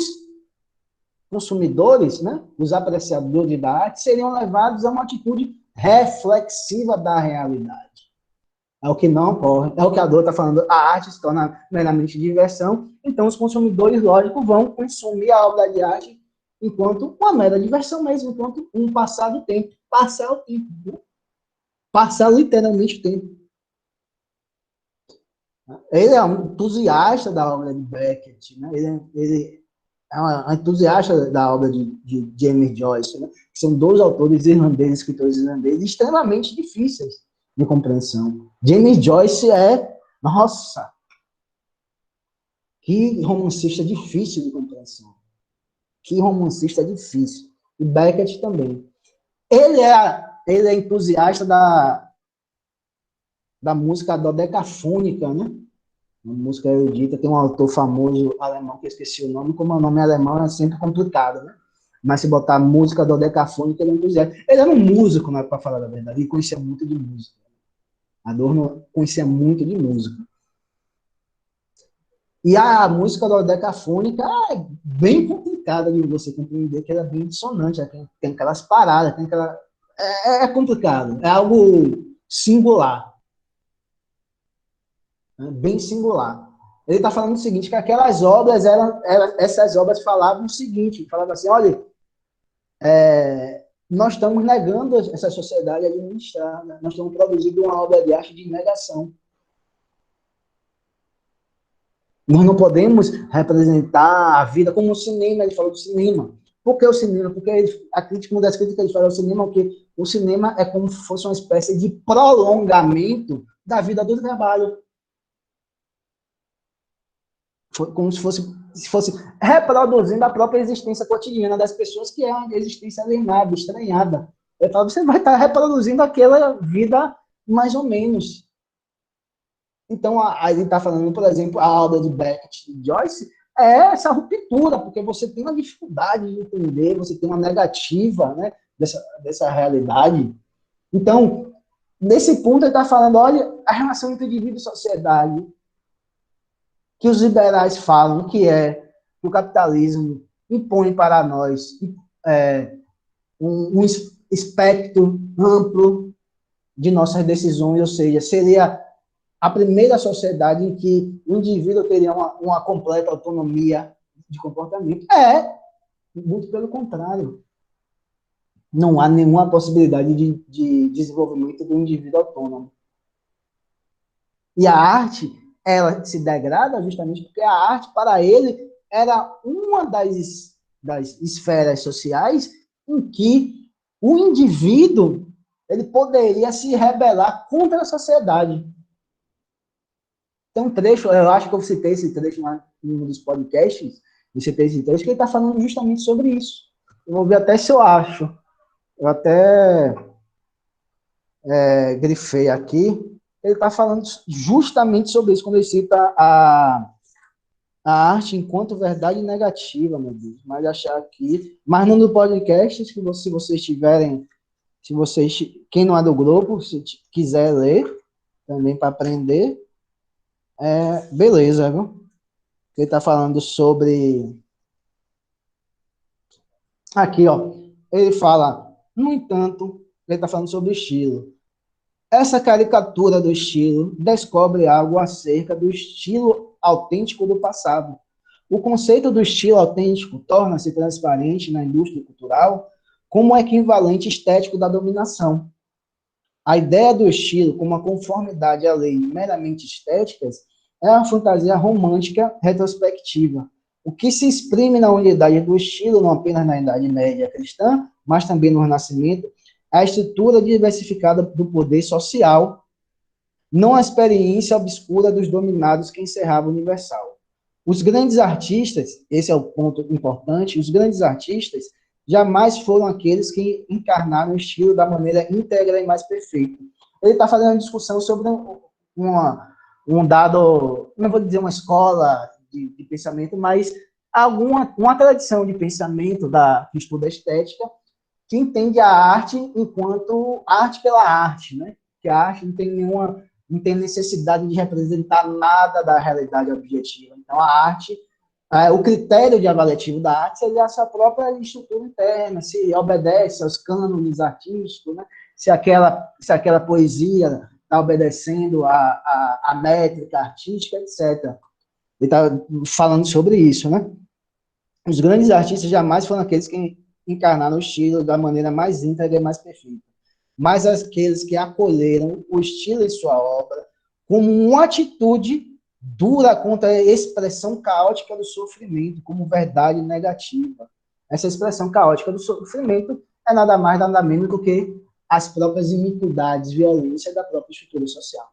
consumidores, né, os apreciadores da arte, seriam levados a uma atitude reflexiva da realidade. É o que não ocorre, é o que a Dor está falando, a arte se torna meramente diversão, então os consumidores, lógico, vão consumir a obra de arte enquanto uma mera diversão mesmo, enquanto um passar do tempo, passar o tempo, né? Passar literalmente o tempo. Ele é um entusiasta da obra de Beckett, né? Ele é um entusiasta da obra de James Joyce, né? Que são dois autores irlandeses, escritores irlandeses, extremamente difíceis de compreensão. James Joyce nossa, que romancista difícil de compreensão. Que romancista difícil. E Beckett também. Ele é entusiasta da música dodecafônica, né? Uma música erudita, tem um autor famoso alemão, que eu esqueci o nome, como o nome alemão é sempre complicado, né? Mas se botar música dodecafônica, ele é entusiasta. Ele era um músico, né, para falar a verdade, ele conhecia muito de música. Adorno conhecia muito de música. E a música dodecafônica é bem complicada de você compreender, que ela é bem dissonante, tem aquelas paradas, tem aquela... É complicado, é algo singular. Bem singular. Ele está falando o seguinte, que aquelas obras, essas obras falavam o seguinte, falavam assim, olha, nós estamos negando essa sociedade administrada, nós estamos produzindo uma obra de arte de negação. Nós não podemos representar a vida como o cinema, ele falou do cinema. Por que o cinema? Porque uma das críticas que ele fala do cinema é que o cinema é como se fosse uma espécie de prolongamento da vida do trabalho. Como se fosse reproduzindo a própria existência cotidiana das pessoas, que é uma existência alienada, estranhada. Você vai estar reproduzindo aquela vida mais ou menos. Então, ele está falando, por exemplo, a obra de Beckett e Joyce é essa ruptura, porque você tem uma dificuldade de entender, você tem uma negativa, né, dessa realidade. Então, nesse ponto, ele está falando, olha, a relação entre indivíduo e sociedade, que os liberais falam que o capitalismo impõe para nós um espectro amplo de nossas decisões, ou seja, seria a primeira sociedade em que o indivíduo teria uma completa autonomia de comportamento. Muito pelo contrário. Não há nenhuma possibilidade de desenvolvimento do indivíduo autônomo. E a arte, ela se degrada justamente porque a arte, para ele, era uma das esferas sociais em que o indivíduo ele poderia se rebelar contra a sociedade. Tem um trecho, eu acho que eu citei esse trecho em um dos podcasts, eu citei esse trecho, que ele está falando justamente sobre isso. Eu vou ver até se eu acho. Eu até grifei aqui. Ele está falando justamente sobre isso, quando ele cita a arte enquanto verdade negativa, meu Deus. Mas achar aqui. Mas no podcast, se vocês tiverem, quem não é do grupo, se quiser ler, também para aprender, beleza, viu? Ele está falando sobre... Aqui, ó. Ele fala, no entanto, ele está falando sobre o estilo. Essa caricatura do estilo descobre algo acerca do estilo autêntico do passado. O conceito do estilo autêntico torna-se transparente na indústria cultural como um equivalente estético da dominação. A ideia do estilo como uma conformidade a leis meramente estéticas é uma fantasia romântica retrospectiva, o que se exprime na unidade do estilo, não apenas na Idade Média cristã, mas também no Renascimento, é a estrutura diversificada do poder social, não a experiência obscura dos dominados que encerrava o universal. Os grandes artistas, esse é o ponto importante, os grandes artistas jamais foram aqueles que encarnaram o estilo da maneira íntegra e mais perfeita. Ele está fazendo uma discussão sobre um dado, não vou dizer uma escola de pensamento, mas uma tradição de pensamento que estuda estética, que entende a arte enquanto arte pela arte, né? Que a arte não tem necessidade de representar nada da realidade objetiva. Então, a arte, o critério de avaliativo da arte seria a sua própria estrutura interna, se obedece aos cânones artísticos, né? Se aquela poesia está obedecendo a métrica artística, etc. Ele está falando sobre isso, né? Os grandes artistas jamais foram aqueles que encarnaram o estilo da maneira mais íntegra e mais perfeita, mas aqueles que acolheram o estilo em sua obra como uma atitude dura contra a expressão caótica do sofrimento, como verdade negativa. Essa expressão caótica do sofrimento é nada mais, nada menos do que as próprias iniquidades, violência da própria estrutura social.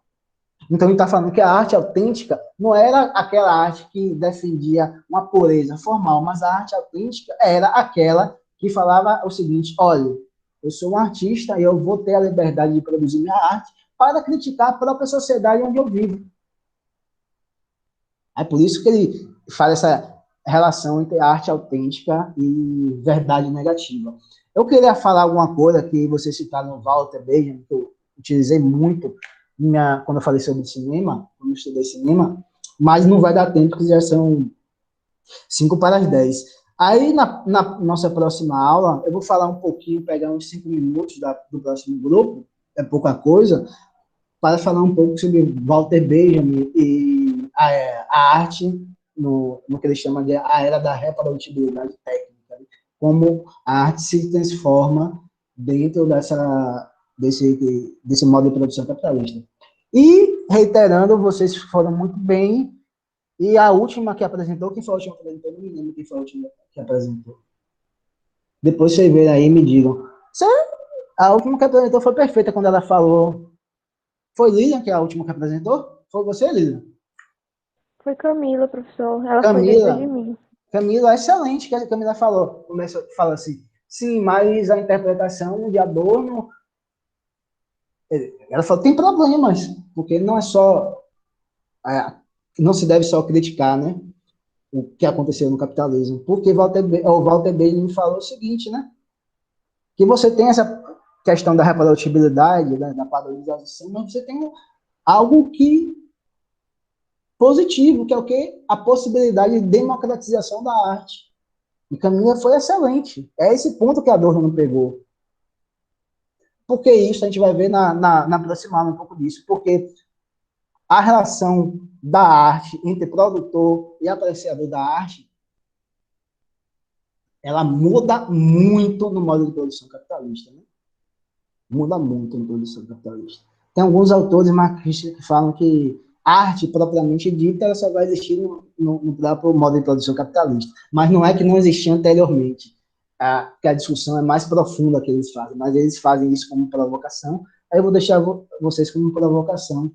Então, ele está falando que a arte autêntica não era aquela arte que defendia uma pureza formal, mas a arte autêntica era aquela que falava o seguinte: olha, eu sou um artista e eu vou ter a liberdade de produzir minha arte para criticar a própria sociedade onde eu vivo. É por isso que ele faz essa relação entre arte autêntica e verdade negativa. Eu queria falar alguma coisa que você citaram no Walter Benjamin, que eu utilizei muito quando eu falei sobre cinema, quando eu estudei cinema, mas não vai dar tempo, porque já são 9:55. Aí, na nossa próxima aula, eu vou falar um pouquinho, pegar uns 5 minutos do próximo grupo, é pouca coisa, para falar um pouco sobre Walter Benjamin e a arte, no que ele chama de a era da reprodutibilidade técnica, né? Como a arte se transforma dentro desse modo de produção capitalista. E, reiterando, vocês foram muito bem. E a última que apresentou, quem foi a última que apresentou? Eu não me lembro quem foi a última que apresentou. Depois vocês verem aí e me digam. A última que apresentou foi perfeita quando ela falou. Foi Lilian que é a última que apresentou? Foi você, Lilian? Foi Camila, professor. Ela foi Camila, depois de mim. Camila, excelente que a Camila falou. Fala assim, sim, mas a interpretação de Adorno, ela falou, tem problemas, porque não é só, não se deve só criticar, né, o que aconteceu no capitalismo, porque o Walter Benjamin falou o seguinte, né, que você tem essa questão da reprodutibilidade, né, da padronização, mas você tem algo positivo, que é o quê? A possibilidade de democratização da arte. E Camila foi excelente. É esse ponto que a Adorno não pegou. Por que isso? A gente vai ver na próxima aula um pouco disso. Porque a relação da arte entre produtor e apreciador da arte, ela muda muito no modo de produção capitalista, né? Muda muito na produção capitalista. Tem alguns autores marxistas que falam que a arte propriamente dita ela só vai existir no próprio modo de produção capitalista. Mas não é que não existia anteriormente. Que a discussão é mais profunda que eles fazem, mas eles fazem isso como provocação. Aí eu vou deixar vocês como provocação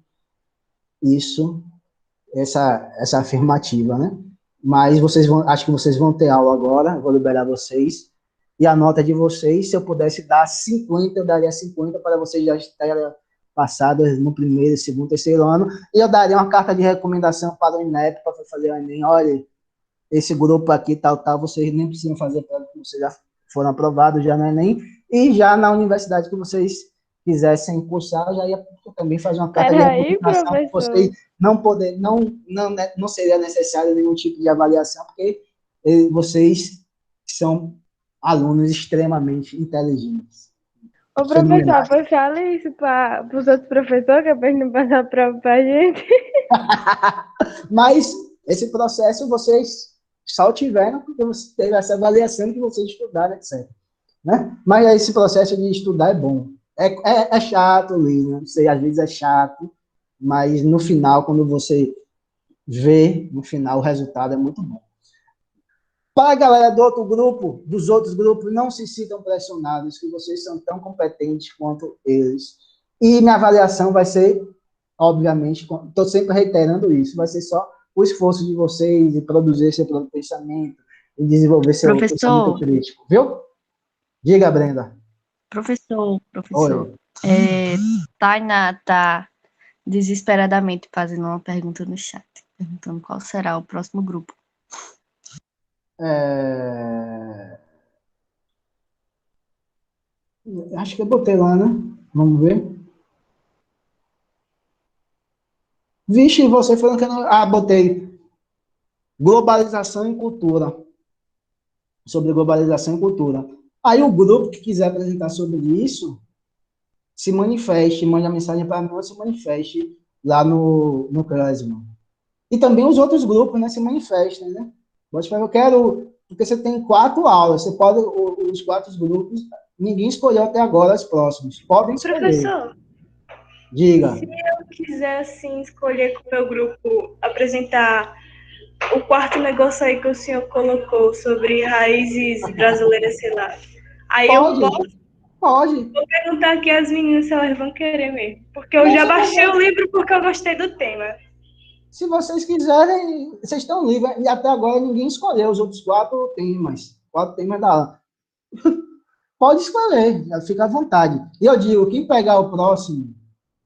essa afirmativa, né? Mas acho que vocês vão ter aula agora, vou liberar vocês. E a nota de vocês, se eu pudesse dar 50, eu daria 50 para vocês já estarem passados no primeiro, segundo, terceiro ano, e eu daria uma carta de recomendação para o INEP, para fazer o Enem, olha, esse grupo aqui, tal, vocês nem precisam fazer prova, porque vocês já foram aprovados já no Enem, e já na universidade que vocês quisessem cursar, já ia também fazer uma carta de recomendação, para vocês não seria necessário nenhum tipo de avaliação, porque vocês são alunos extremamente inteligentes. Ô, professor, pois fala isso para os outros professores, que depois não passar a prova para a gente. Mas esse processo vocês só tiveram porque você teve essa avaliação que vocês estudaram, etc. Né? Mas esse processo de estudar é bom. É chato, Lina, sei, às vezes é chato, mas no final, quando você vê, no final, o resultado é muito bom. Para a galera do outro grupo, dos outros grupos, não se sintam pressionados, que vocês são tão competentes quanto eles. E minha avaliação vai ser, obviamente, estou sempre reiterando isso, vai ser só o esforço de vocês de produzir seu próprio pensamento e desenvolver seu pensamento crítico, viu? Diga, Brenda. Professor, Oi. Tainá tá desesperadamente fazendo uma pergunta no chat, perguntando qual será o próximo grupo. Acho que eu botei lá, né? Vamos ver. Vixe, você falando que eu não... botei. Globalização e cultura. Sobre globalização e cultura. Aí o grupo que quiser apresentar sobre isso, se manifeste, mande a mensagem para mim, ou se manifeste lá no Cresman. E também os outros grupos, né, se manifestem, né? Eu quero... Porque você tem 4 aulas, você pode... Os 4 grupos, ninguém escolheu até agora os próximos. Podem escolher. Professor, Diga. se eu quiser, assim, escolher com o meu grupo, apresentar o 4º negócio aí que o senhor colocou sobre raízes brasileiras, sei lá. Aí Pode. eu posso? Pode. Vou perguntar aqui às meninas se elas vão querer mesmo. Porque eu já baixei o livro porque eu gostei do tema. Se vocês quiserem, vocês estão livres. E até agora ninguém escolheu os outros 4 temas. 4 temas da aula. Pode escolher, fica à vontade. E eu digo, quem pegar o próximo,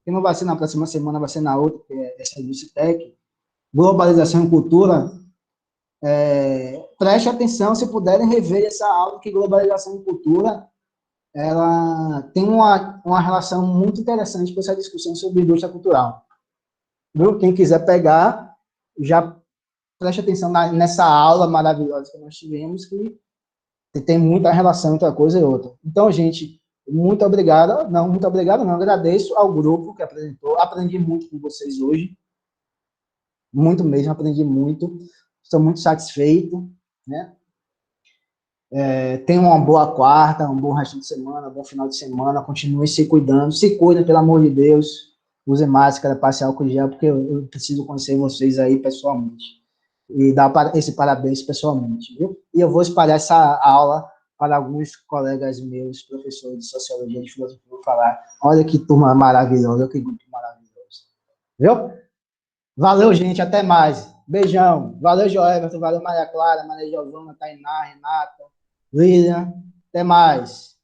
que não vai ser na próxima semana, vai ser na outra, que é essa Industritec, globalização e cultura, preste atenção, se puderem rever essa aula, que globalização e cultura, ela tem uma relação muito interessante com essa discussão sobre indústria cultural. Viu? Quem quiser pegar, já preste atenção nessa aula maravilhosa que nós tivemos, que tem muita relação entre uma coisa e outra. Então, gente, muito obrigado. Não, agradeço ao grupo que apresentou. Aprendi muito com vocês hoje. Muito mesmo, aprendi muito. Estou muito satisfeito, né? Tenham uma boa quarta, um bom resto de semana, um bom final de semana. Continuem se cuidando. Se cuidem, pelo amor de Deus. Usem máscara, passe álcool gel, porque eu preciso conhecer vocês aí pessoalmente. E dar esse parabéns pessoalmente, viu? E eu vou espalhar essa aula para alguns colegas meus, professores de Sociologia e de Filosofia, vou falar, olha que turma maravilhosa, que grupo maravilhoso. Viu? Valeu, gente, até mais. Beijão. Valeu, Joelberto, valeu, Maria Clara, Maria Giovana, Tainá, Renata, Lilian, até mais.